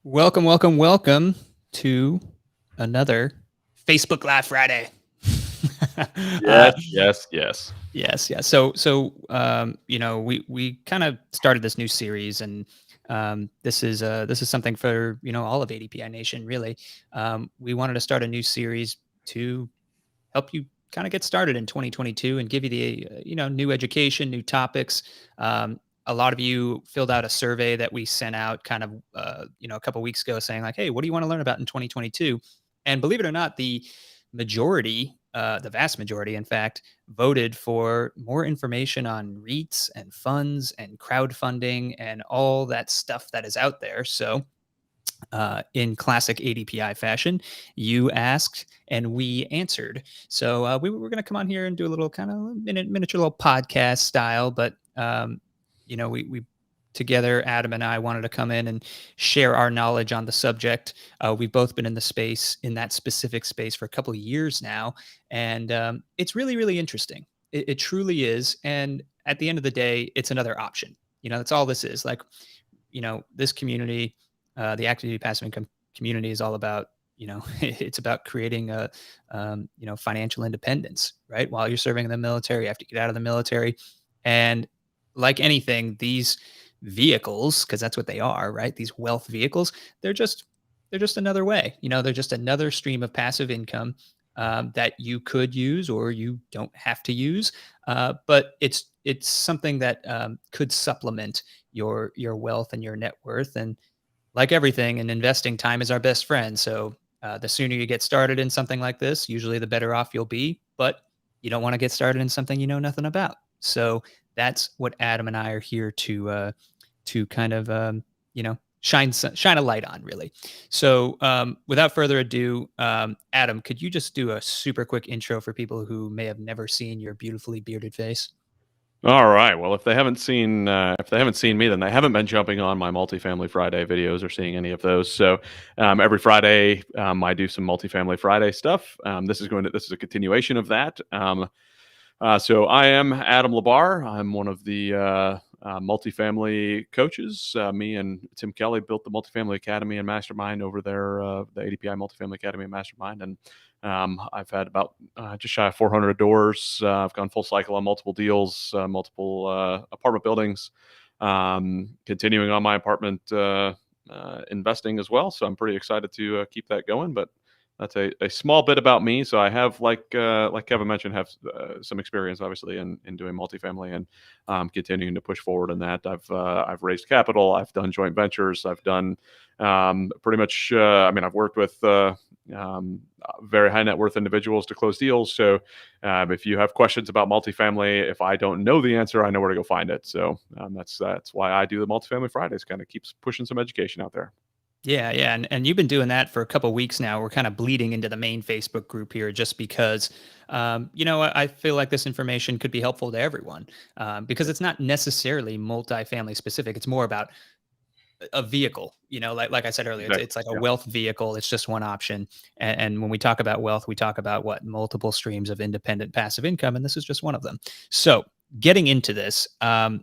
Welcome, welcome, welcome to another Facebook Live Friday. uh, Yes, yes, yes. yes, yes. So we kind of started this new series, and this is something for all of ADPI Nation. Really, we wanted to start a new series to help you kind of get started in 2022 and give you the new education, new topics. A lot of you filled out a survey that we sent out kind of a couple weeks ago saying like, hey, what do you want to learn about in 2022? And believe it or not, the vast majority, in fact, voted for more information on REITs and funds and crowdfunding and all that stuff that is out there. So in classic ADPI fashion, you asked and we answered. So we were going to come on here and do a little kind of miniature little podcast style, but we together, Adam and I wanted to come in and share our knowledge on the subject. We've both been in the space, in that specific space, for a couple of years now, and it's really, really interesting. It truly is, and at the end of the day, it's another option. That's all this is. Like, this community, the active duty passive income community, is all about, it's about creating a, financial independence, right? While you're serving in the military, you have to get out of the military. And like anything, these vehicles, because that's what they are, right? These wealth vehicles, they're just, they're just another way, they're just another stream of passive income that you could use or you don't have to use. But it's something that could supplement your wealth and your net worth. And like everything in investing, time is our best friend. So the sooner you get started in something like this, usually the better off you'll be. But you don't want to get started in something you know nothing about. So that's what Adam and I are here to kind of shine a light on, really. So without further ado, Adam, could you just do a super quick intro for people who may have never seen your beautifully bearded face? All right. Well, if they haven't seen me, then they haven't been jumping on my multifamily Friday videos or seeing any of those. So every Friday, I do some multifamily Friday stuff. This is a continuation of that. So I am Adam Labar. I'm one of the multifamily coaches. Me and Tim Kelly built the Multifamily Academy and Mastermind over there, the ADPI Multifamily Academy and Mastermind. And I've had about just shy of 400 doors. I've gone full cycle on multiple deals, multiple apartment buildings, continuing on my apartment investing as well. So I'm pretty excited to keep that going. But that's a small bit about me. So I have, like Kevin mentioned, have some experience, obviously, in doing multifamily and continuing to push forward in that. I've raised capital. I've done joint ventures. I've done pretty much. I've worked with very high net worth individuals to close deals. So if you have questions about multifamily, if I don't know the answer, I know where to go find it. So that's why I do the Multifamily Fridays. Kind of keeps pushing some education out there. Yeah, yeah, and you've been doing that for a couple weeks now. We're kind of bleeding into the main Facebook group here, just because, I feel like this information could be helpful to everyone, because it's not necessarily multifamily specific. It's more about a vehicle. Like I said earlier, it's Exactly. like a Yeah. wealth vehicle. It's just one option. And when we talk about wealth, we talk about what multiple streams of independent passive income, and this is just one of them. So getting into this, I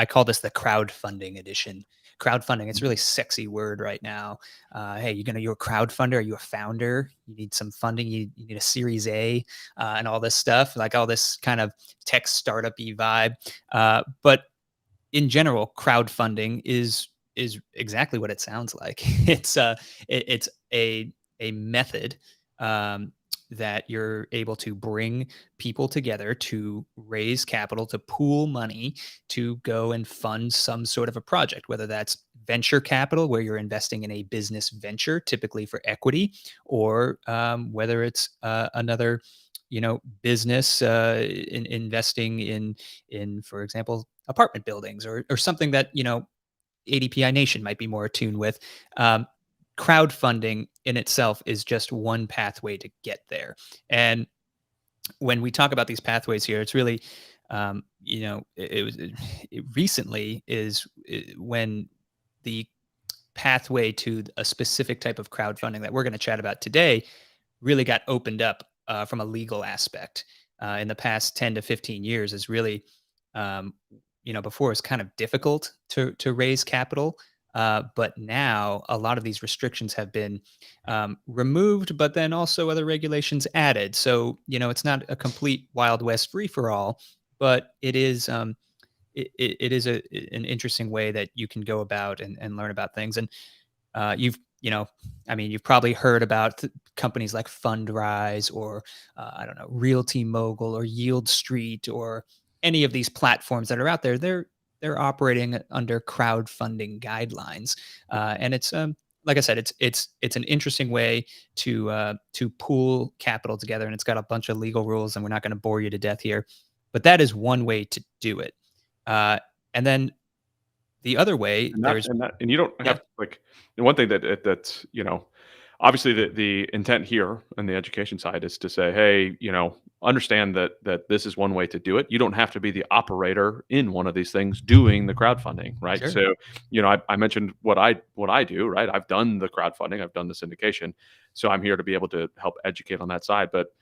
call this the crowdfunding edition. Crowdfunding, it's a really sexy word right now. Hey, you're a crowdfunder. Are you a founder? You need some funding. You need a Series A, and all this stuff, like all this kind of tech startup-y vibe. But in general, crowdfunding is exactly what it sounds like. It's a method um, that you're able to bring people together to raise capital, to pool money, to go and fund some sort of a project, whether that's venture capital, where you're investing in a business venture, typically for equity, or whether it's another business investing in, for example, apartment buildings, or something that ADPI Nation might be more attuned with. Um, Crowdfunding in itself is just one pathway to get there. And when we talk about these pathways here, it's really, it recently when the pathway to a specific type of crowdfunding that we're going to chat about today really got opened up from a legal aspect. In the past 10 to 15 years is really, before it's kind of difficult to raise capital. But now a lot of these restrictions have been removed, but then also other regulations added. So, it's not a complete Wild West free for all, but it is. It is an interesting way that you can go about and learn about things. And you've, I mean, you've probably heard about companies like Fundrise or I don't know, Realty Mogul or Yield Street or any of these platforms that are out there. They're operating under crowdfunding guidelines, and it's like I said, it's an interesting way to pool capital together, and it's got a bunch of legal rules, and we're not going to bore you to death here, but that is one way to do it. And then the other way, there's And you don't yeah, have like the one thing that's obviously the intent here on the education side is to say, hey, understand that this is one way to do it. You don't have to be the operator in one of these things doing the crowdfunding, right? sure. So, I mentioned what I do, right? I've done the crowdfunding, I've done the syndication, so I'm here to be able to help educate on that side, but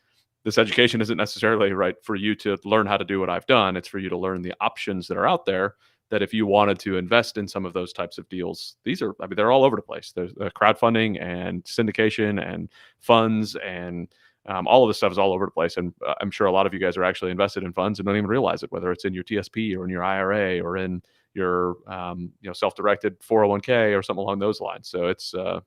this education isn't necessarily right for you to learn how to do what I've done. It's for you to learn the options that are out there. That if you wanted to invest in some of those types of deals, I mean, they're all over the place. There's crowdfunding and syndication and funds and all of this stuff is all over the place. And I'm sure a lot of you guys are actually invested in funds and don't even realize it, whether it's in your TSP or in your IRA or in your self-directed 401k or something along those lines. So it's uh,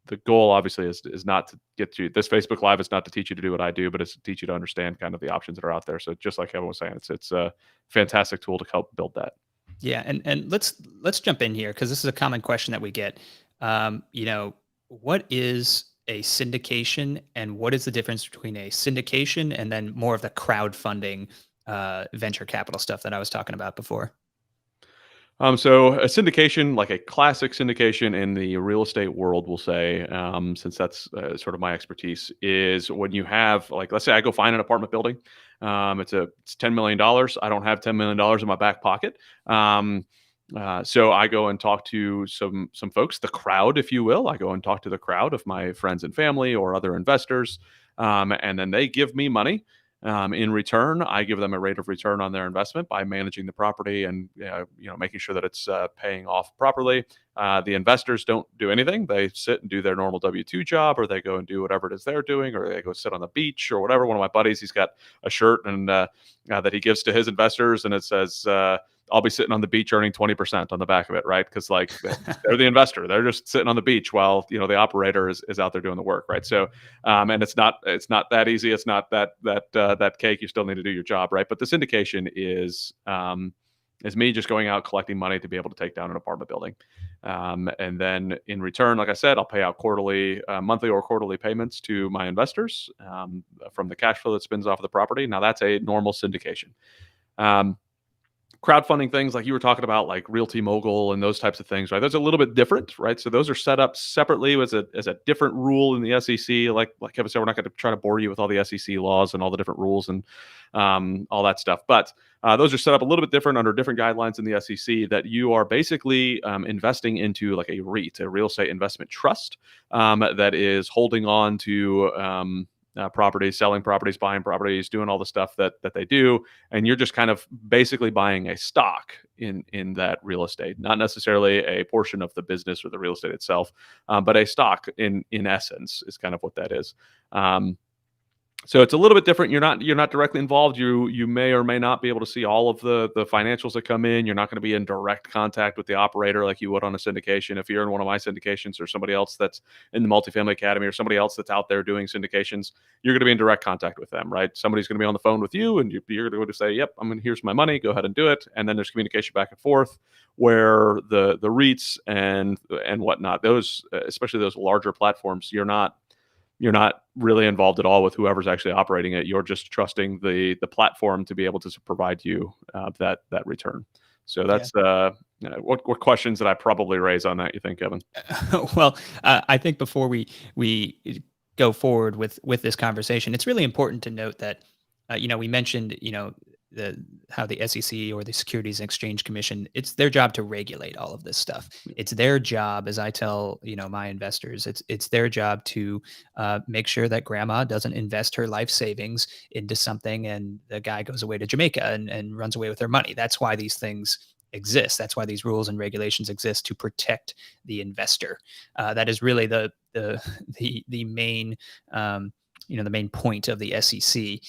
the goal obviously is not to get you this Facebook Live is not to teach you to do what I do, but it's to teach you to understand kind of the options that are out there. So just like Kevin was saying, it's a fantastic tool to help build that. Yeah, and let's jump in here because this is a common question that we get. What is a syndication, and what is the difference between a syndication and then more of the crowdfunding venture capital stuff that I was talking about before? So a syndication, like a classic syndication in the real estate world, we'll say, since that's sort of my expertise, is when you have, like, let's say I go find an apartment building. It's $10 million. I don't have $10 million in my back pocket. So I go and talk to some folks, the crowd, if you will. I go and talk to the crowd of my friends and family or other investors, and then they give me money. In return, I give them a rate of return on their investment by managing the property and making sure that it's paying off properly. The investors don't do anything; they sit and do their normal W-2 job, or they go and do whatever it is they're doing, or they go sit on the beach or whatever. One of my buddies, he's got a shirt and that he gives to his investors, and it says. I'll be sitting on the beach earning 20% on the back of it, right? Because like they're the investor, they're just sitting on the beach while the operator is out there doing the work, right? So, and it's not that easy. It's not that cake. You still need to do your job, right? But the syndication is me just going out collecting money to be able to take down an apartment building, and then in return, like I said, I'll pay out quarterly, monthly or quarterly payments to my investors from the cash flow that spins off of the property. Now that's a normal syndication. Um, Crowdfunding things like you were talking about, like Realty Mogul and those types of things, right? Those are a little bit different, right? So those are set up separately as a different rule in the SEC. Like Kevin said, we're not going to try to bore you with all the SEC laws and all the different rules and all that stuff. But those are set up a little bit different under different guidelines in the SEC. That you are basically investing into like a REIT, a real estate investment trust, that is holding on to. Properties, selling properties, buying properties, doing all the stuff that they do, and you're just kind of basically buying a stock in that real estate, not necessarily a portion of the business or the real estate itself, but a stock in essence is kind of what that is. So it's a little bit different. You're not directly involved. You may or may not be able to see all of the financials that come in. You're not going to be in direct contact with the operator like you would on a syndication. If you're in one of my syndications or somebody else that's in the multifamily academy or somebody else that's out there doing syndications, you're going to be in direct contact with them, right? Somebody's going to be on the phone with you, and you're going to say, "Yep, here's my money. Go ahead and do it." And then there's communication back and forth where the REITs and whatnot, those especially those larger platforms, you're not really involved at all with whoever's actually operating it. You're just trusting the platform to be able to provide you that return. So Yeah. that's what questions that I probably raise on that, you think, Kevin? Well, I think before we go forward with this conversation, it's really important to note that we mentioned the how the SEC or the Securities and Exchange Commission, it's their job to regulate all of this stuff. It's their job, as I tell my investors, it's their job to make sure that grandma doesn't invest her life savings into something and the guy goes away to Jamaica and runs away with their money. That's why these things exist. That's why these rules and regulations exist, to protect the investor. That is really the main the main point of the SEC,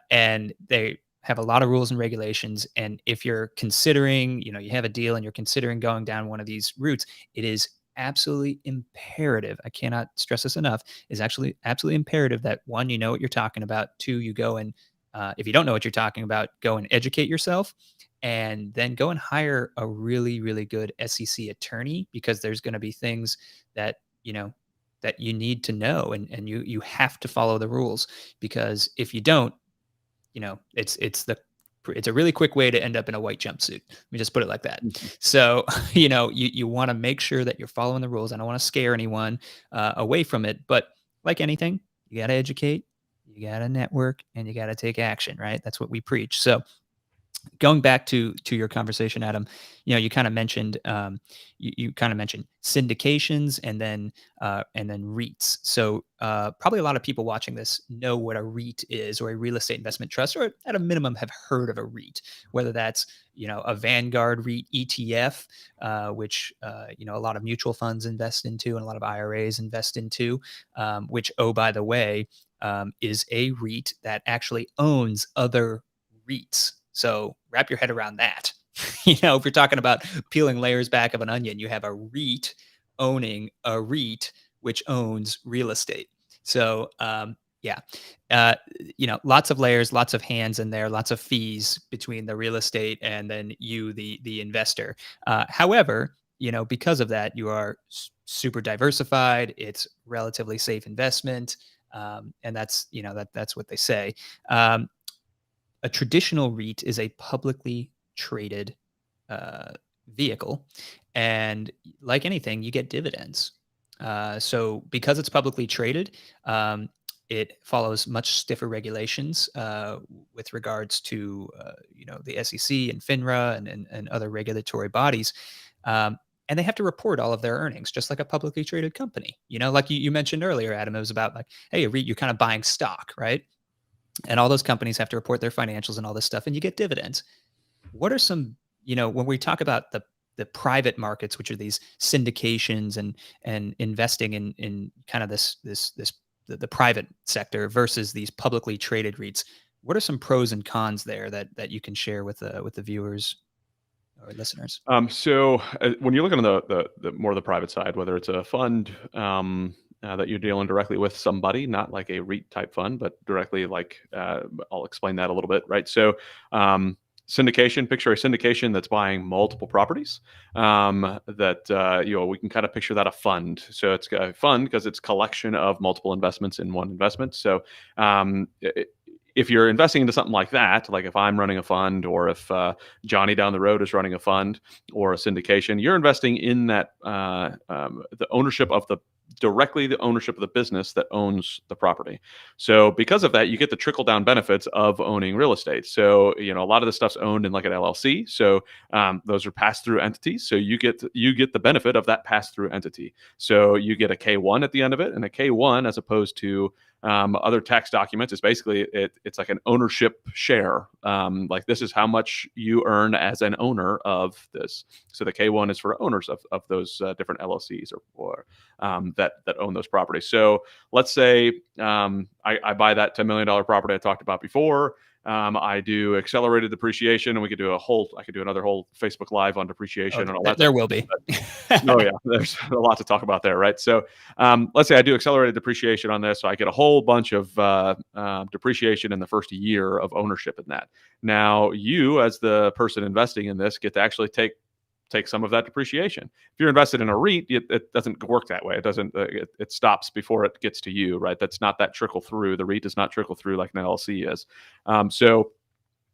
and they have a lot of rules and regulations. And if you're considering, you have a deal and you're considering going down one of these routes, it is absolutely imperative. I cannot stress this enough. Is actually absolutely imperative that, one, you know what you're talking about. Two, you go and if you don't know what you're talking about, go and educate yourself, and then go and hire a really, really good SEC attorney, because there's going to be things that that you need to know, and you have to follow the rules, because if you don't, it's a really quick way to end up in a white jumpsuit. Let me just put it like that. So, you want to make sure that you're following the rules. I don't want to scare anyone away from it, but like anything, you got to educate, you got to network, and you got to take action, right? That's what we preach. So, going back to your conversation, Adam, you kind of mentioned you kind of mentioned syndications, and then REITs. So probably a lot of people watching this know what a REIT is, or a real estate investment trust, or at a minimum have heard of a REIT, whether that's a Vanguard REIT ETF, which a lot of mutual funds invest into, and a lot of IRAs invest into, which, oh, by the way, is a REIT that actually owns other REITs. So wrap your head around that. If you're talking about peeling layers back of an onion, you have a REIT owning a REIT, which owns real estate. So yeah, lots of layers, lots of hands in there, lots of fees between the real estate and then you, the investor. However, because of that, you are super diversified. It's relatively safe investment, and that's what they say. A traditional REIT is a publicly traded vehicle, and like anything, you get dividends. So because it's publicly traded, it follows much stiffer regulations with regards to the SEC and FINRA and other regulatory bodies. And they have to report all of their earnings, just like a publicly traded company. Like you mentioned earlier, Adam, it was about like, hey, a REIT, you're kind of buying stock, right? And all those companies have to report their financials and all this stuff, and you get dividends. What are some, when we talk about the private markets, which are these syndications and investing in kind of the private sector versus these publicly traded REITs, what are some pros and cons there that you can share with the viewers or listeners? So when you're looking on the more of the private side, whether it's a fund that you're dealing directly with somebody, not like a REIT type fund, but directly, like I'll explain that a little bit, right? So syndication, picture a syndication that's buying multiple properties. We can kind of picture that a fund. So it's a fund because it's collection of multiple investments in one investment. So if you're investing into something like that, like if I'm running a fund, or if Johnny down the road is running a fund or a syndication, you're investing in that the ownership of the business that owns the property. So because of that, you get the trickle down benefits of owning real estate. So a lot of the stuff's owned in like an LLC. So those are pass through entities. So you get the benefit of that pass through entity. So you get a K1 at the end of it, and a K1, as opposed to other tax documents, is basically it's like an ownership share. Like, this is how much you earn as an owner of this. So the K1 is for owners of those different LLCs or that own those properties. So let's say I buy that $10 million property I talked about before. I do accelerated depreciation, and I could do another whole Facebook Live on depreciation and all that. There will be. Oh yeah, there's a lot to talk about there, right? So let's say I do accelerated depreciation on this, so I get a whole bunch of depreciation in the first year of ownership in that. Now, you, as the person investing in this, get to actually take some of that depreciation. If you're invested in a REIT, it doesn't work that way. It doesn't. It stops before it gets to you, right? That's not that trickle through. The REIT does not trickle through like an LLC is. So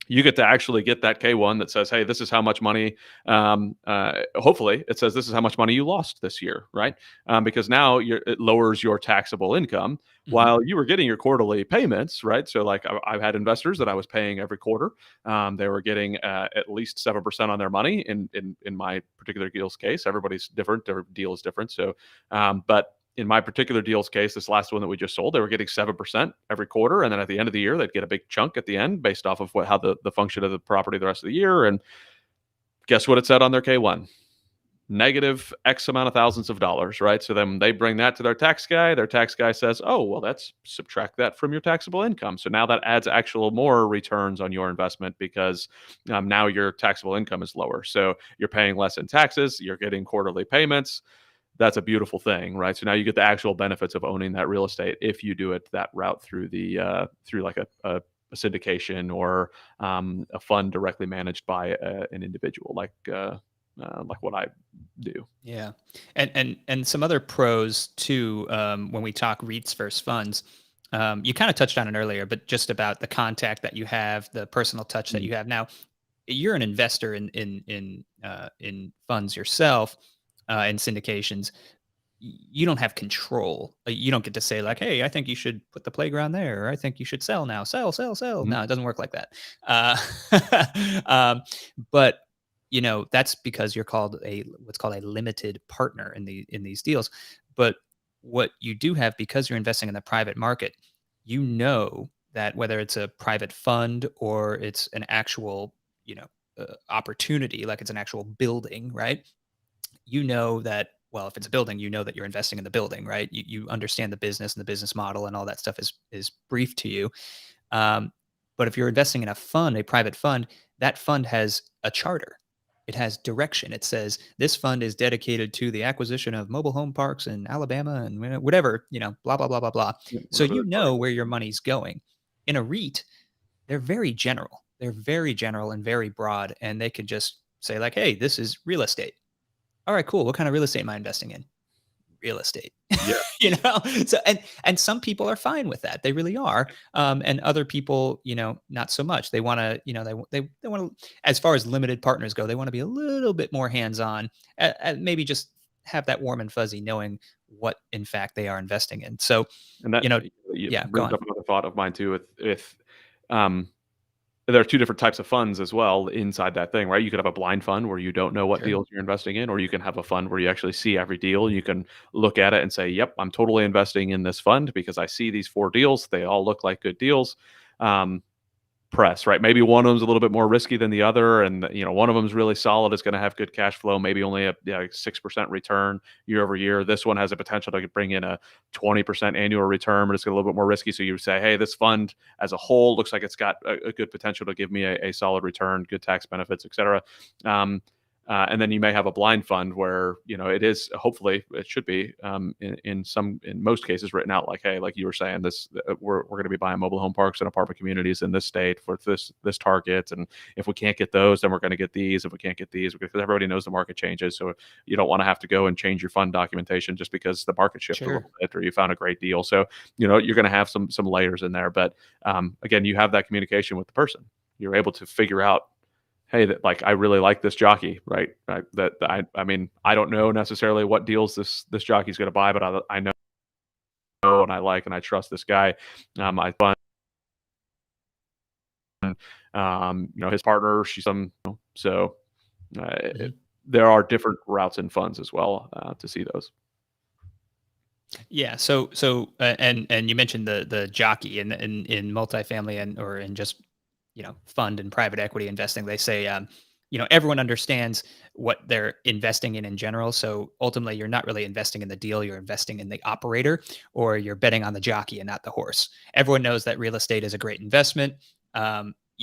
you get to actually get that K1 that says, hey, this is how much money, hopefully it says this is how much money you lost this year, right? Because now it lowers your taxable income while you were getting your quarterly payments, right? So like I've had investors that I was paying every quarter. They were getting at least 7% on their money in my particular deal's case. Everybody's different. Their deal is different. So, but in my particular deal's case, this last one that we just sold, they were getting 7% every quarter. And then at the end of the year, they'd get a big chunk at the end based off of how the function of the property the rest of the year. And Guess what it said on their K1? Negative X amount of thousands of dollars, right? So then they bring that to their tax guy. Their tax guy says, "Oh, well, that's subtract that from your taxable income." So now that adds actual more returns on your investment because now your taxable income is lower. So you're paying less in taxes. You're getting quarterly payments. That's a beautiful thing, right? So now you get the actual benefits of owning that real estate if you do it that route through the through like a syndication or a fund directly managed by an individual, like what I do. Yeah, and some other pros too. When we talk REITs versus funds, you kind of touched on it earlier, but just about the contact that you have, the personal touch that Mm. you have. Now, you're an investor in funds yourself, in syndications. You don't have control. You don't get to say like, "Hey, I think you should put the playground there," or "I think you should sell now. Sell, sell, sell." Mhm. No, it doesn't work like that. Uh, um, but that's because you're called a what's called a limited partner in these deals. But what you do have, because you're investing in the private market, that whether it's a private fund or it's an actual opportunity, like it's an actual building, right? That, well, if it's a building, that you're investing in the building, right? You understand the business and the business model, and all that stuff is brief to you. um, but if you're investing in a fund, a private fund, that fund has a charter. It has direction. It says this fund is dedicated to the acquisition of mobile home parks in Alabama and whatever, blah blah blah blah blah. Yeah, So whatever the target where is. your money's going. In a REIT, they're very general. They're very general and very broad, and they could just say like, "Hey, this is real estate." All right, cool. What kind of real estate am I investing in? Real estate. Yeah. So and some people are fine with that. They really are. And other people, not so much. They want to, they want to, as far as limited partners go, they want to be a little bit more hands-on, and maybe just have that warm and fuzzy knowing what in fact they are investing in. So, And that you know, it yeah, go brings on. up another thought of mine too. With um, there are two different types of funds as well inside that thing, right? You could have a blind fund where you don't know what Sure. deals you're investing in, or you can have a fund where you actually see every deal. You can look at it and say, "Yep, I'm totally investing in this fund because I see these four deals. They all look like good deals." Um, Press, right? Maybe one of them's a little bit more risky than the other, and one of them's really solid. It's going to have good cash flow, maybe only a 6% return year over year. This one has a potential to bring in a 20% annual return, but it's a little bit more risky. So you would say, hey, this fund as a whole looks like it's got a good potential to give me a solid return, good tax benefits, et cetera. And then you may have a blind fund where it is, hopefully it should be, in most cases written out like, hey, like you were saying, this we're going to be buying mobile home parks and apartment communities in this state for this target, and if we can't get those, then we're going to get these. If we can't get these, because everybody knows the market changes, so you don't want to have to go and change your fund documentation just because the market shifted a Sure. little bit or you found a great deal. So you're going to have some layers in there, but again, you have that communication with the person. You're able to figure out, hey, that like I really like this jockey, right? I mean, I don't know necessarily what deals this jockey's going to buy, but I know and I like and I trust this guy. I fund, his partner, she's so Mhm. there are different routes in funds as well to see those. Yeah. And you mentioned the jockey in multifamily or in just fund and private equity investing. They say everyone understands what they're investing in general. So ultimately, you're not really investing in the deal; you're investing in the operator, or you're betting on the jockey and not the horse. Everyone knows that real estate is a great investment.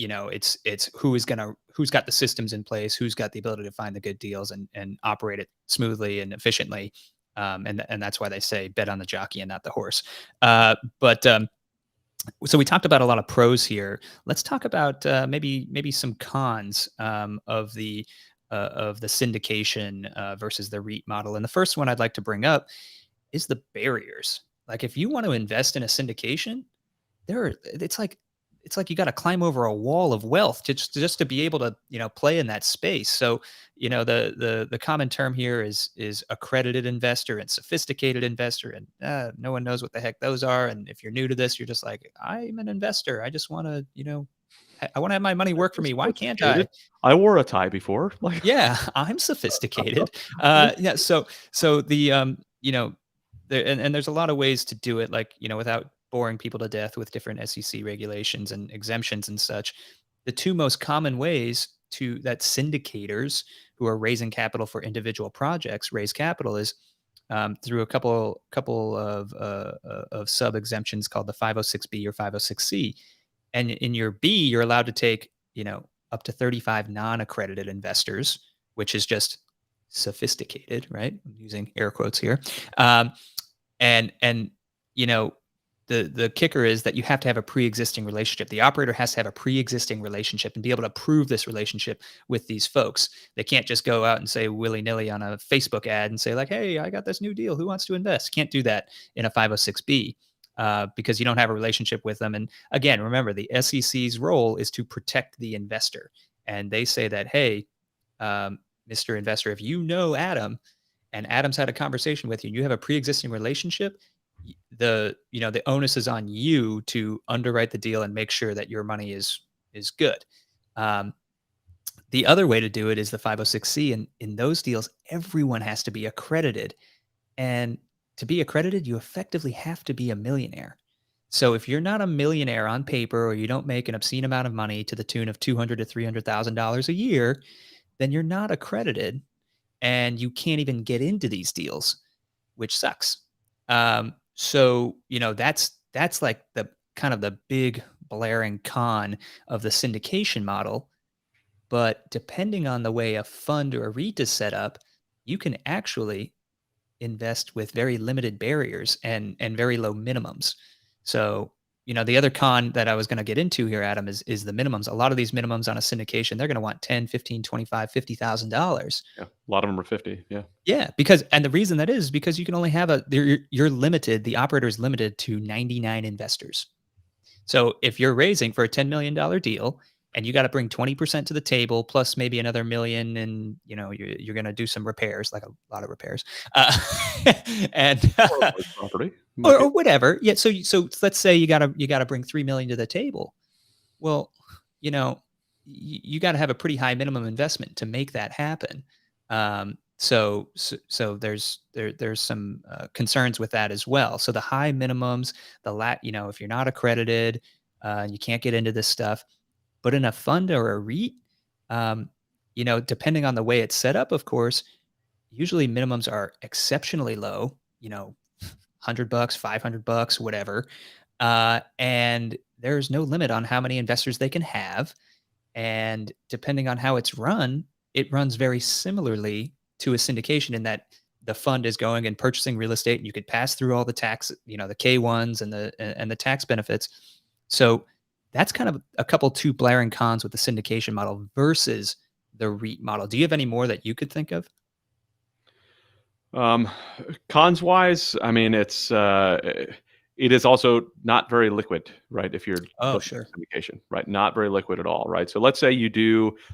It's who's got the systems in place, who's got the ability to find the good deals and operate it smoothly and efficiently. And that's why they say bet on the jockey and not the horse. But So we talked about a lot of pros here. Let's talk about maybe some cons of the syndication versus the REIT model. And the first one I'd like to bring up is the barriers. Like if you want to invest in a syndication, there are it's like you got to climb over a wall of wealth just to be able to play in that space. So the common term here is accredited investor and sophisticated investor, and no one knows what the heck those are. And if you're new to this, you're just like, I'm an investor, I just want to I want to have my money work for me, why can't I? Sophisticated. I wore a tie before. Like, Yeah, I'm sophisticated. Yeah, so the there and there's a lot of ways to do it, like without boring people to death with different SEC regulations and exemptions and such. The two most common ways that syndicators who are raising capital for individual projects raise capital is through a couple of sub exemptions called the 506B or 506C. And in your B, you're allowed to take, up to 35 non-accredited investors, which is just sophisticated, right? I'm using air quotes here. Um, and you know, the kicker is that you have to have a pre-existing relationship. The operator has to have a pre-existing relationship and be able to prove this relationship with these folks. They can't just go out and say willy-nilly on a Facebook ad and say like, "Hey, I got this new deal. Who wants to invest?" Can't do that in a 506B. Because you don't have a relationship with them. And again, remember, the SEC's role is to protect the investor. And they say that, hey, Mr. Investor, if you know Adam and Adam's had a conversation with you and you have a pre-existing relationship, the onus is on you to underwrite the deal and make sure that your money is good. Um, the other way to do it is the 506C. And in those deals, everyone has to be accredited. And to be accredited, you effectively have to be a millionaire. So if you're not a millionaire on paper or you don't make an obscene amount of money to the tune of $200,000 to $300,000 a year, then you're not accredited and you can't even get into these deals, which sucks. That's like the kind of the big blaring con of the syndication model. But depending on the way a fund or a REIT is set up, you can actually invest with very limited barriers and very low minimums. So, the other con that I was going to get into here, Adam, is the minimums. A lot of these minimums on a syndication, they're going to want 10, 15, 25, $50,000. Yeah, a lot of them are 50. Yeah. Yeah, and the reason that is because you can only have you're limited, the operator is limited to 99 investors. So if you're raising for a $10 million deal and you got to bring 20% to the table plus maybe another million and you're going to do some repairs, like a lot of repairs, and Or like property. or whatever. Yeah. So let's say you gotta bring 3 million to the table. Well, you got to have a pretty high minimum investment to make that happen. So there's some concerns with that as well. So the high minimums, if you're not accredited, you can't get into this stuff. But in a fund or a REIT, depending on the way it's set up, of course, usually minimums are exceptionally low. $100, $500, whatever, and there's no limit on how many investors they can have. And depending on how it's run, it runs very similarly to a syndication in that the fund is going and purchasing real estate and you could pass through all the tax, the K1s and the tax benefits. So that's kind of a couple two blaring cons with the syndication model versus the REIT model. Do you have any more that you could think of? Cons wise, I mean, it is also not very liquid, right? If you're Sure. syndication, right? Not very liquid at all, right? So let's say you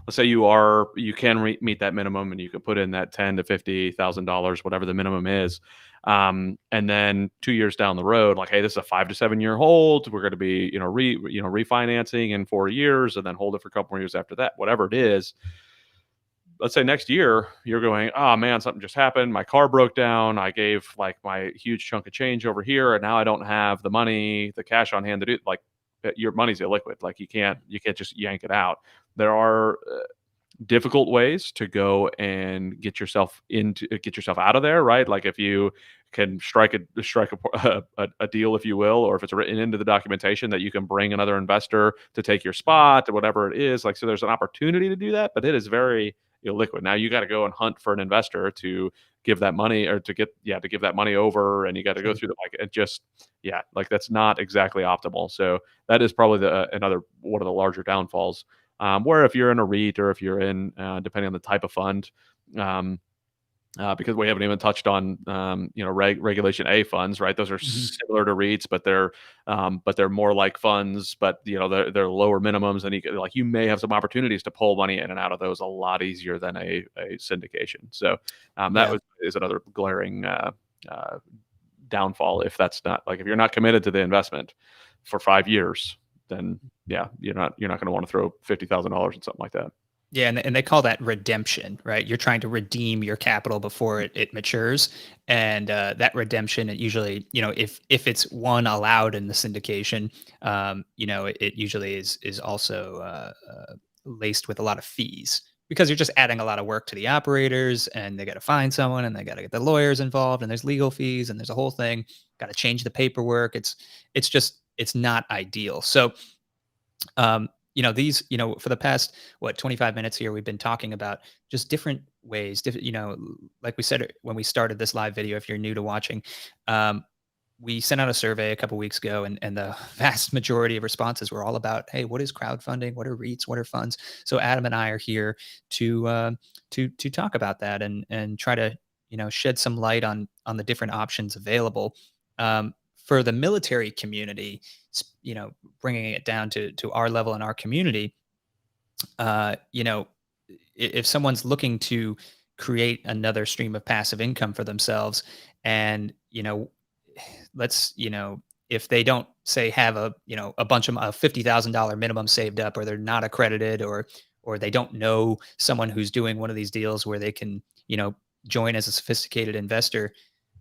can meet that minimum and you can put in that $10,000 to $50,000, whatever the minimum is. And then 2 years down the road, like, hey, this is a 5 to 7 year hold. We're going to be, refinancing in 4 years and then hold it for a couple more years after that, whatever it is. Let's say next year you're going, oh man, something just happened. My car broke down. I gave like my huge chunk of change over here, and now I don't have the money, the cash on hand to do. Like, your money's illiquid. Like, you can't just yank it out. There are difficult ways to go and get yourself out of there, right? Like, if you can strike a deal, if you will, or if it's written into the documentation that you can bring another investor to take your spot or whatever it is. Like, so there's an opportunity to do that, but it is very illiquid. Now you got to go and hunt for an investor to give that money or to give that money over, and you got to go through like that's not exactly optimal. So that is probably another one of the larger downfalls. Where if you're in a REIT or if you're in, depending on the type of fund, because we haven't even touched on, Regulation A funds, right? Those are similar to REITs, but they're more like funds, but they're lower minimums, and you may have some opportunities to pull money in and out of those a lot easier than a syndication. So is another glaring downfall. If that's not if you're not committed to the investment for 5 years, then you're not going to want to throw $50,000 in something like that. Yeah, and they call that redemption, right? You're trying to redeem your capital before it matures, and that redemption, it usually, if it's one allowed in the syndication, it usually is also laced with a lot of fees because you're just adding a lot of work to the operators, and they got to find someone, and they got to get the lawyers involved, and there's legal fees, and there's a whole thing. Got to change the paperwork. It's just it's not ideal. So these, for the past, what, 25 minutes here, we've been talking about just different ways, different, like we said when we started this live video, if you're new to watching, um, we sent out a survey a couple weeks ago, and the vast majority of responses were all about, hey, what is crowdfunding? What are REITs? What are funds? So Adam and I are here to talk about that and try to shed some light on the different options available. For the military community, bringing it down to our level in our community, if someone's looking to create another stream of passive income for themselves, and let's if they don't, say, have a bunch of $50,000 minimum saved up, or they're not accredited, or they don't know someone who's doing one of these deals where they can join as a sophisticated investor,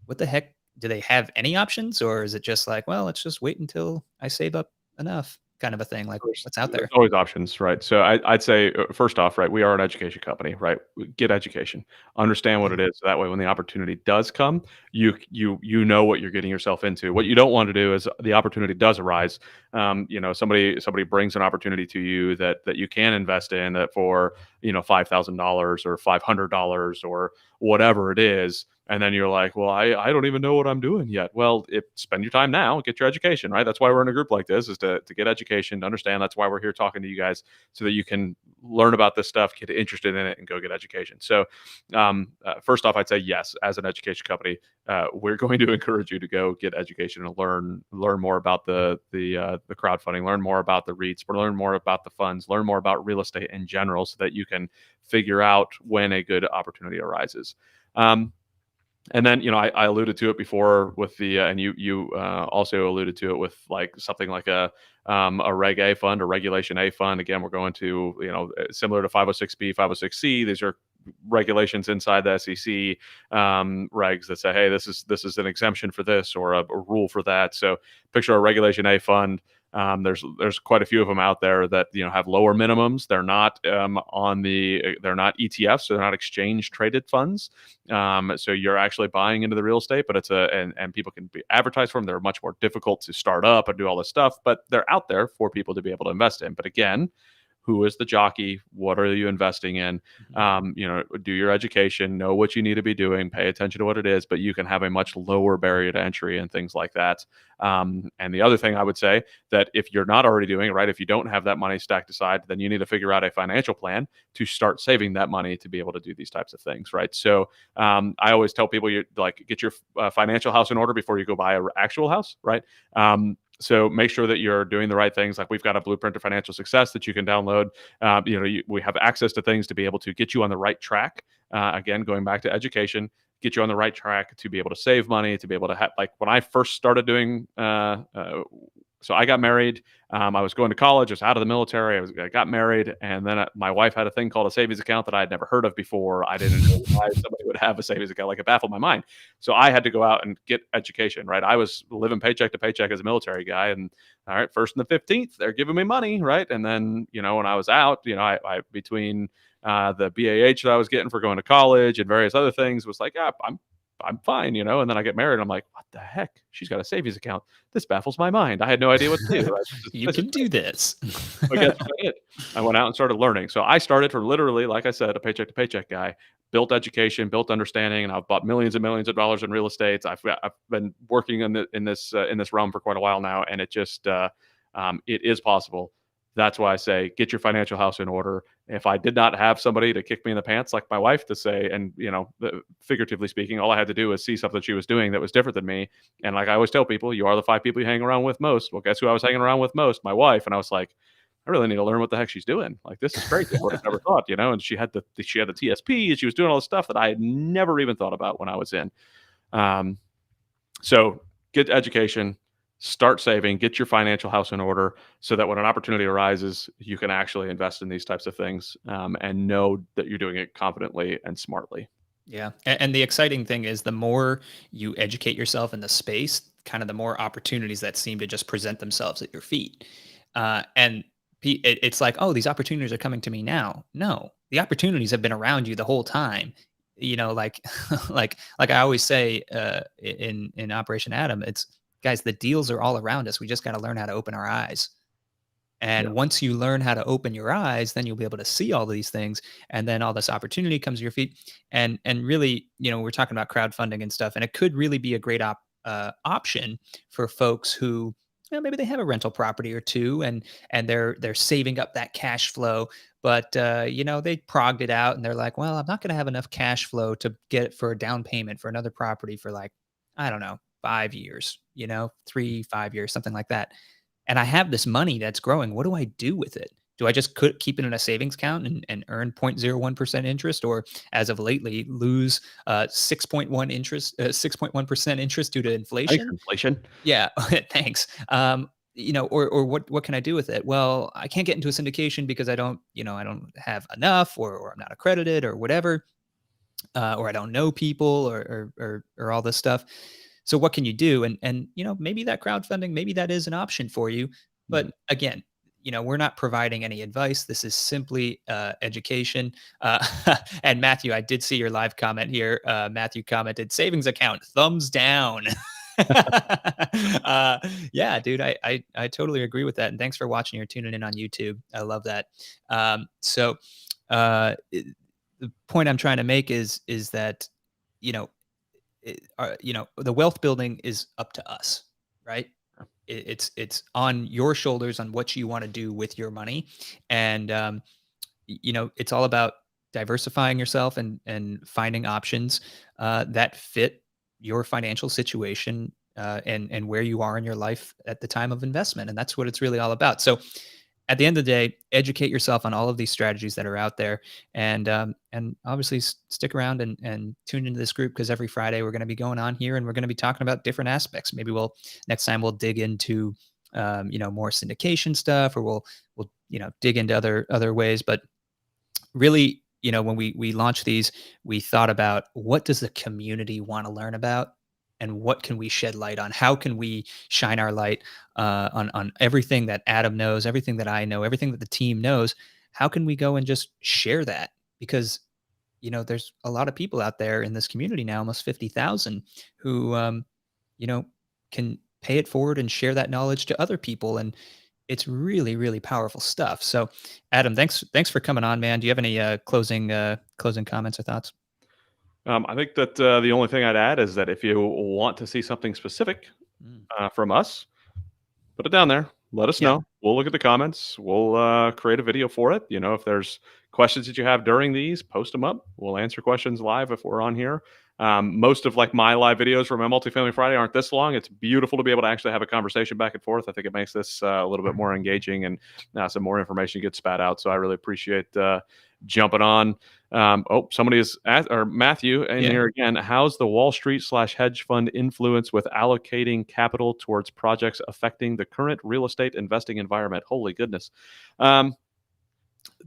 what the heck, do they have any options, or is it just like, well, let's just wait until I save up enough, kind of a thing? Like, what's out There's there? always options, right? So I'd say, first off, right, we are an education company, right? Get education, understand what Mhm. it is. So that way, when the opportunity does come, you know what you're getting yourself into. What you don't want to do is the opportunity does arise. Somebody brings an opportunity to you that you can invest in that for $5,000 or $500 or whatever it is. And then you're like, well, I don't even know what I'm doing yet. Well, spend your time now, get your education, right? That's why we're in a group like this, is to get education, to understand. That's why we're here talking to you guys, so that you can learn about this stuff, get interested in it, and go get education. So, first off, I'd say yes, as an education company, we're going to encourage you to go get education and learn more about the crowdfunding, learn more about the REITs, learn more about the funds, learn more about real estate in general, so that you can figure out when a good opportunity arises. And then, I alluded to it before with and you also alluded to it with, like, something like a Reg A fund or Regulation A fund. Again, we're going to, similar to 506B, 506C. These are regulations inside the SEC regs that say, hey, this is an exemption for this, or a rule for that. So picture a Regulation A fund. There's quite a few of them out there that have lower minimums. They're not they're not ETFs, so they're not exchange traded funds. So you're actually buying into the real estate, but and people can be advertised for them. They're much more difficult to start up and do all this stuff, but they're out there for people to be able to invest in. But again, who is the jockey? What are you investing in? Mhm. Do your education, know what you need to be doing, pay attention to what it is, but you can have a much lower barrier to entry and things like that. And the other thing I would say, that if you're not already doing it, right, if you don't have that money stacked aside, then you need to figure out a financial plan to start saving that money to be able to do these types of things, right? So I always tell people, you like, get your financial house in order before you go buy an actual house, right? So make sure that you're doing the right things. Like, we've got a blueprint of financial success that you can download. We have access to things to be able to get you on the right track. Again, going back to education, get you on the right track to be able to save money, to be able to have, like, when I first started doing, so I got married. I was going to college. I was out of the military. I got married, and then my wife had a thing called a savings account that I had never heard of before. I didn't know why somebody would have a savings account. Like, it baffled my mind. So I had to go out and get education. Right, I was living paycheck to paycheck as a military guy, and all right, first and the 15th, they're giving me money, right? And then when I was out, I between the BAH that I was getting for going to college and various other things, was like, yeah, I'm fine, and then I get married. And I'm like, what the heck? She's got a savings account. This baffles my mind. I had no idea what to do. Right? You This is can do this. But guess what I did? I went out and started learning. So I started from, literally, like I said, a paycheck to paycheck guy, built education, built understanding, and I've bought millions and millions of dollars in real estate. I've been working in this realm for quite a while now, and it is possible. That's why I say, get your financial house in order. If I did not have somebody to kick me in the pants, like my wife, to say, and figuratively speaking, all I had to do was see something she was doing that was different than me. And like I always tell people, you are the 5 people you hang around with most. Well, guess who I was hanging around with most? My wife. And I was like, I really need to learn what the heck she's doing. Like, this is crazy. I would have never thought, And she had the TSP, and she was doing all this stuff that I had never even thought about when I was in. Um, so get education, start saving, get your financial house in order, so that when an opportunity arises, you can actually invest in these types of things, and know that you're doing it confidently and smartly. Yeah. And the exciting thing is, the more you educate yourself in the space, kind of the more opportunities that seem to just present themselves at your feet. And it's like, oh, these opportunities are coming to me now. No, the opportunities have been around you the whole time. Like like I always say, in Operation Adam, it's, guys, the deals are all around us. We just got to learn how to open our eyes. Yeah. And once you learn how to open your eyes, then you'll be able to see all these things, and then all this opportunity comes to your feet. And really, we're talking about crowdfunding and stuff, and it could really be a great option for folks who, maybe they have a rental property or two, and they're saving up that cash flow, but they progged it out, and they're like, well, I'm not going to have enough cash flow to get for a down payment for another property for, like, I don't know, 5 years, 3, 5 years, something like that, and I have this money that's growing. What do I do with it? Do I just keep it in a savings account and earn 0.01% interest, or as of lately lose 6.1% interest due to Thanks, inflation? inflation. Yeah, thanks. Or what can I do with it? Well, I can't get into a syndication because I don't have enough, or I'm not accredited, or whatever, or I don't know people, or all this stuff. So what can you do? And maybe that crowdfunding, maybe that is an option for you. Mhm. But again, we're not providing any advice. This is simply education. And Matthew, I did see your live comment here. Matthew commented, "Savings account, thumbs down." Yeah, dude, I totally agree with that. And thanks for watching or tuning in on YouTube. I love that. So the point I'm trying to make is that, you know the wealth building is up to us, right? It's on your shoulders on what you want to do with your money, and it's all about diversifying yourself and finding options that fit your financial situation, and where you are in your life at the time of investment, and that's what it's really all about. So at the end of the day, educate yourself on all of these strategies that are out there, and obviously stick around and tune into this group, because every Friday we're going to be going on here and we're going to be talking about different aspects. Maybe next time we'll dig into more syndication stuff, or we'll dig into other ways. But really, when we launched these, we thought about, what does the community want to learn about, and what can we shed light on? How can we shine our light on everything that Adam knows, everything that I know, everything that the team knows? How can we go and just share that? Because there's a lot of people out there in this community now, almost 50,000, who you know can pay it forward and share that knowledge to other people, and it's really, really powerful stuff. So, Adam, thanks for coming on, man. Do you have any closing comments or thoughts? I think that the only thing I'd add is that if you want to see something specific Mm. from us, put it down there. Let us Yeah. know. We'll look at the comments. We'll create a video for it. If there's questions that you have during these, post them up. We'll answer questions live if we're on here. Most of like my live videos from my Multifamily Friday aren't this long. It's beautiful to be able to actually have a conversation back and forth. I think it makes this a little bit more engaging, and some more information gets spat out. So I really appreciate jumping on. Somebody is or Matthew in Yeah. here again. How's the Wall Street/hedge fund influence with allocating capital towards projects affecting the current real estate investing environment? Holy goodness. Um,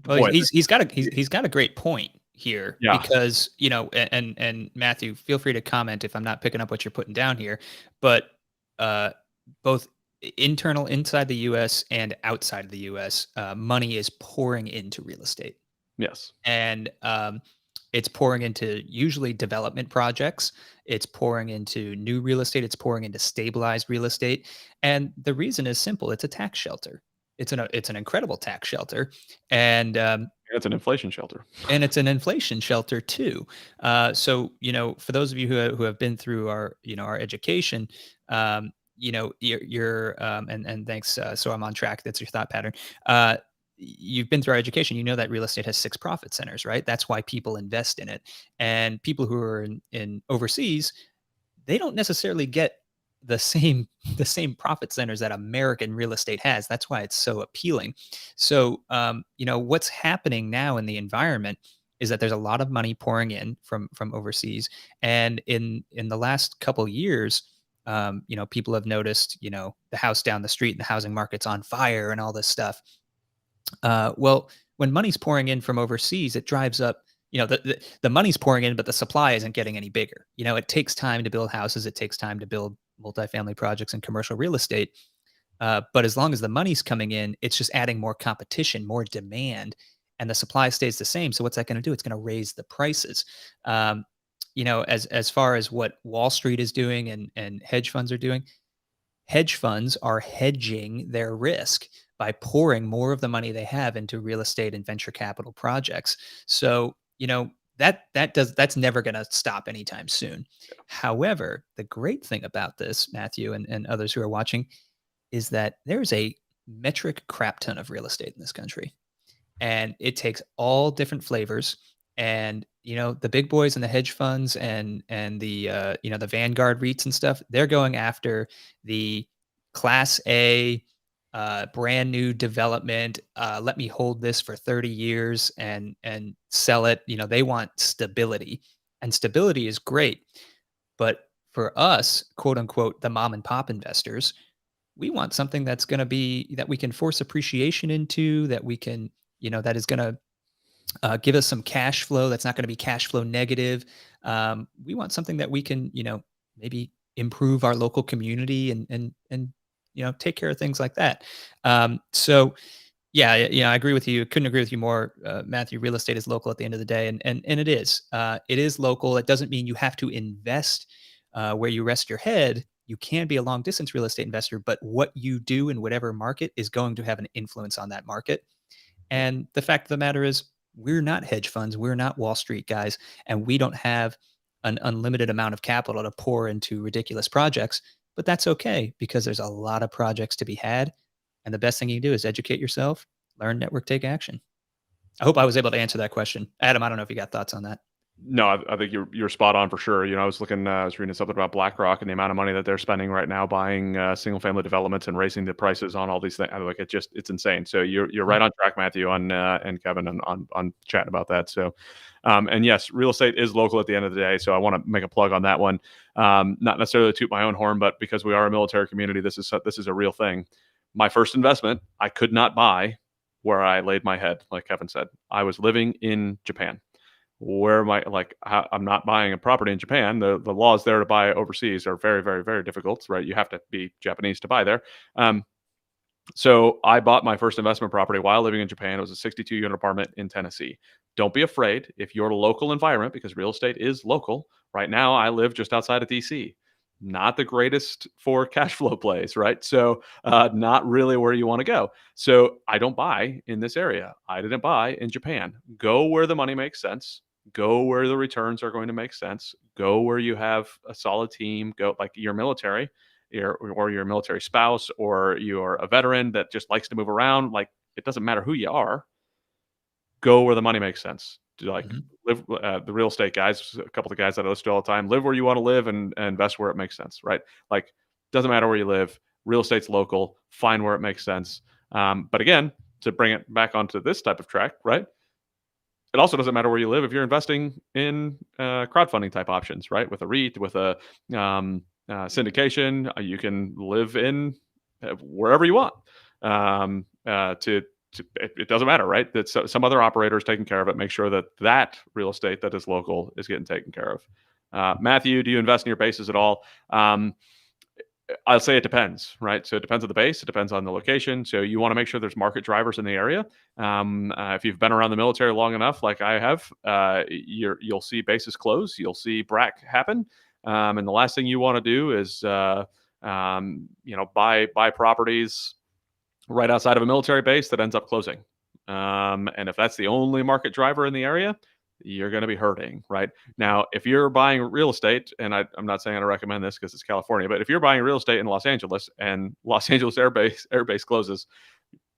Well, boy, he's got a great point here, yeah, because and Matthew, feel free to comment if I'm not picking up what you're putting down here, but uh, both internal inside the U.S. and outside of the U.S., money is pouring into real estate, yes, and it's pouring into usually development projects. It's pouring into new real estate. It's pouring into stabilized real estate, and the reason is simple: it's a tax shelter. It's an incredible tax shelter, and it's an inflation shelter. it's an inflation shelter too. So for those of you who have been through our education, you're and thanks. So I'm on track. That's your thought pattern. You've been through our education. You know that real estate has 6 profit centers, right? That's why people invest in it. And people who are in overseas, they don't necessarily get the same the same profit centers that American real estate has. That's why it's so appealing. So, what's happening now in the environment is that there's a lot of money pouring in from overseas, and in the last couple years, people have noticed, the house down the street and the housing market's on fire and all this stuff. Well, when money's pouring in from overseas, it drives up, the money's pouring in, but the supply isn't getting any bigger. It takes time to build houses. It takes time to build multifamily projects and commercial real estate. But as long as the money's coming in, it's just adding more competition, more demand, and the supply stays the same. So what's that going to do? It's going to raise the prices. Um, as far as what Wall Street is doing and hedge funds are doing, hedge funds are hedging their risk by pouring more of the money they have into real estate and venture capital projects. So, that's never going to stop anytime soon. However, the great thing about this, Matthew, and others who are watching, is that there's a metric crap ton of real estate in this country, and it takes all different flavors. And the big boys and the hedge funds and the Vanguard REITs and stuff, they're going after the class A, brand new development. Let me hold this for 30 years and sell it. They want stability, and stability is great. But for us, quote unquote, the mom and pop investors, we want something that's going to be that we can force appreciation into, that we can, that is going to give us some cash flow. That's not going to be cash flow negative. We want something that we can, maybe improve our local community and take care of things like that. So yeah, I agree with you. Couldn't agree with you more, Matthew. Real estate is local at the end of the day, and it is. It is local. It doesn't mean you have to invest where you rest your head. You can be a long distance real estate investor, but what you do in whatever market is going to have an influence on that market. And the fact of the matter is, we're not hedge funds, we're not Wall Street guys, and we don't have an unlimited amount of capital to pour into ridiculous projects. But that's okay, because there's a lot of projects to be had. And the best thing you can do is educate yourself, learn, network, take action. I hope I was able to answer that question. Adam, I don't know if you got thoughts on that. No, I think you're spot on for sure. I was looking, I was reading something about BlackRock and the amount of money that they're spending right now buying single family developments and raising the prices on all these things. Like it's insane. So you're right on track, Matthew, on and Kevin on chatting about that. So, and yes, real estate is local at the end of the day. So I want to make a plug on that one. Not necessarily to toot my own horn, but because we are a military community, this is a real thing. My first investment, I could not buy where I laid my head, like Kevin said. I was living in Japan. Where am I? I'm not buying a property in Japan. The laws there to buy overseas are very, very, very difficult, right? You have to be Japanese to buy there. So I bought my first investment property while living in Japan. It was a 62 unit apartment in Tennessee. Don't be afraid if your local environment, because real estate is local. Right now, I live just outside of DC. Not the greatest for cash flow plays, right? So not really where you want to go. So I don't buy in this area. I didn't buy in Japan. Go where the money makes sense. Go where the returns are going to make sense. Go where you have a solid team. Go like your military, or your military spouse, or you're a veteran that just likes to move around. Like it doesn't matter who you are. Go where the money makes sense. Like live the real estate guys, a couple of guys that I listen to all the time, live where you want to live and invest where it makes sense, right? Like doesn't matter where you live. Real estate's local. Find where it makes sense. But again, to bring it back onto this type of track, right? It also doesn't matter where you live if you're investing in crowdfunding type options, right? With a REIT, with a syndication, you can live in wherever you want. It doesn't matter, right? That some other operator is taking care of it. Make sure that real estate that is local is getting taken care of. Matthew, do you invest in your bases at all? I'll say it depends, right? So it depends on the base. It depends on the location. So you want to make sure there's market drivers in the area. If you've been around the military long enough, like I have, you'll see bases close. You'll see BRAC happen. And the last thing you want to do is, buy properties right outside of a military base that ends up closing. And if that's the only market driver in the area, you're going to be hurting, right? Now, if you're buying real estate, and I'm not saying I recommend this because it's California, but if you're buying real estate in Los Angeles and Los Angeles airbase closes,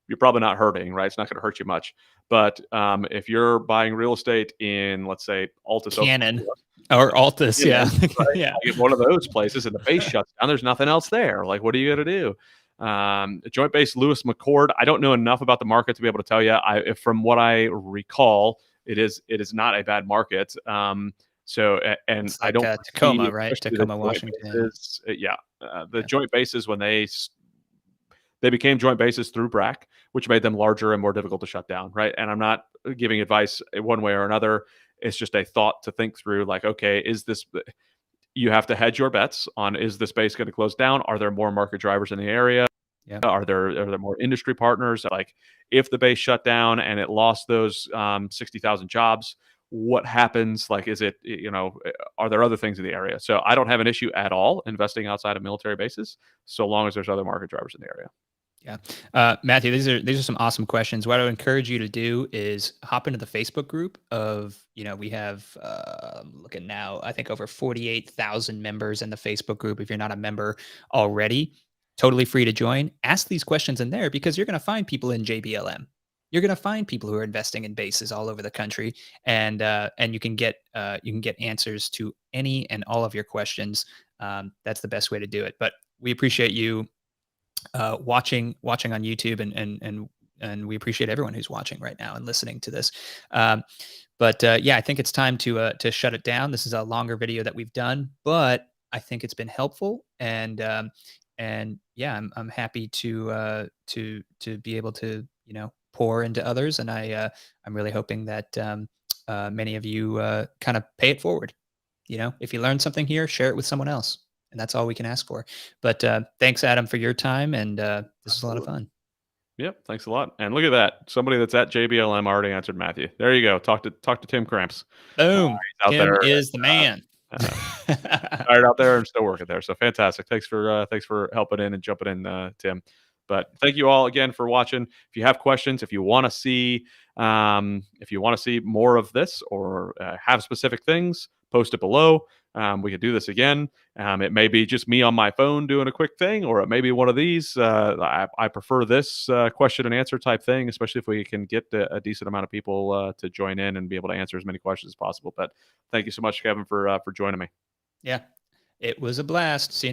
you're probably not hurting, right? It's not going to hurt you much. But if you're buying real estate in, let's say, Altus, Cannon or Altus, yeah. Right? Yeah. Like one of those places and the base shuts down, there's nothing else there. Like, what are you going to do? Joint Base Lewis McChord, I don't know enough about the market to be able to tell you. From what I recall, it is not a bad market. So and It's like I don't Tacoma, right? Tacoma, Washington. The joint bases, when they became joint bases through BRAC, which made them larger and more difficult to shut down, right? And I'm not giving advice one way or another. It's just a thought to think through. Like, okay, you have to hedge your bets on, is the space going to close down? Are there more market drivers in the area? Yeah. Are there more industry partners? Like, if the base shut down and it lost those 60,000 jobs, what happens? Like, is it, are there other things in the area? So I don't have an issue at all investing outside of military bases, so long as there's other market drivers in the area. Yeah. Matthew, these are some awesome questions. What I would encourage you to do is hop into the Facebook group of, we have, looking now, I think over 48,000 members in the Facebook group. If you're not a member already, totally free to join. Ask these questions in there because you're going to find people in JBLM. You're going to find people who are investing in bases all over the country, and you can get answers to any and all of your questions. That's the best way to do it. But we appreciate you watching on YouTube, and we appreciate everyone who's watching right now and listening to this. Um, but yeah, I think it's time to shut it down. This is a longer video that we've done, but I think it's been helpful, and yeah, I'm happy to be able to pour into others, and I'm really hoping that many of you kind of pay it forward. If you learn something here, share it with someone else. And that's all we can ask for. But thanks, Adam, for your time. And this was a lot of Absolutely. fun. Yep. Thanks a lot. And look at that. Somebody that's at JBLM already answered Matthew. There you go. Talk to Tim Cramps. Boom. He's out Tim there. is the man. Uh, Retired out there and still working there. So fantastic. Thanks for helping in and jumping in, Tim. But thank you all again for watching. If you have questions, if you want to see more of this, or have specific things, post it below. We could do this again. It may be just me on my phone doing a quick thing, or it may be one of these. I prefer this question and answer type thing, especially if we can get a decent amount of people to join in and be able to answer as many questions as possible. But thank you so much, Kevin, for joining me. Yeah. It was a blast. See you